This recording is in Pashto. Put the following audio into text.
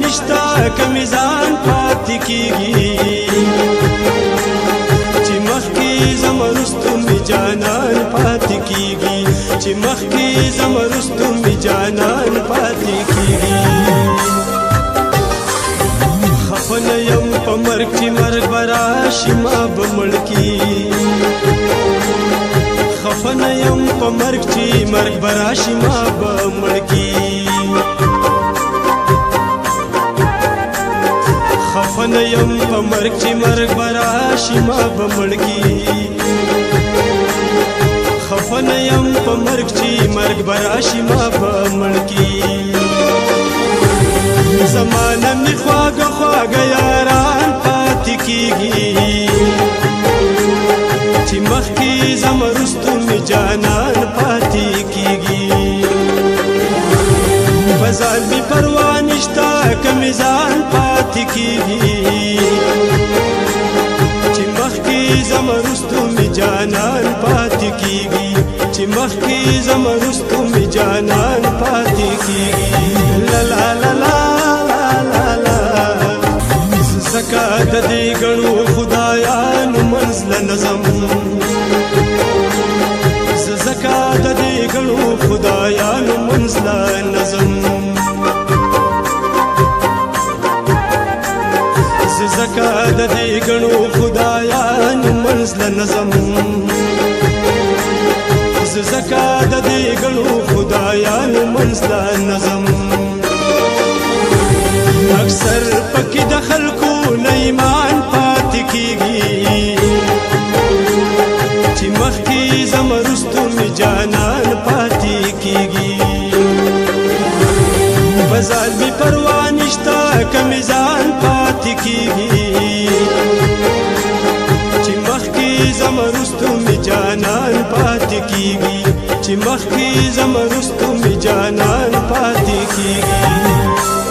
نشتا کمیزان پاتې کیږي چې مخکې زمرستو می جانان پاتې کیږي چې مخکې زمرستو می جانان پاتې کیږي خفن یم په مرګ چې مرګ براشي ما به مړ کی خفن یم په مرګ چې مرګ براشي ما به مړ کی خفن یم په مرګ چې مرګ براشي ما به مړ کی خفن یم په مرګ چې مرګ براشي ما به مړ کی زمانه می خواږه خواږه یاران پاتې کیږي چې مخکې زمرستو می جانان پاتې کیږي بازار می پروا نشتا کمیزان پاتې کیږي چې مخکې زمرستو می جانان پاتې کیږي چې مخکې زمرستو می جانان پاتې کیږي لا لا لا لا زکا د دې غنو خدایانو منزل نظم زکا د دې غنو خدایانو منزل نظم زکا د دې غنو خدایانو منزل نظم زکا د دې غنو خدایانو منزل نظم اکثر پکې د خلکو نه ایمان پاتې کیږي چې مخکې زمرستو می جانان پاتې کیږي بازار می پروا نشتا کمیزان پاتې کیږي چې مخکې زمرستو می جانان پاتې کیږي چې مخکې زمرستو می جانان پاتې کیږي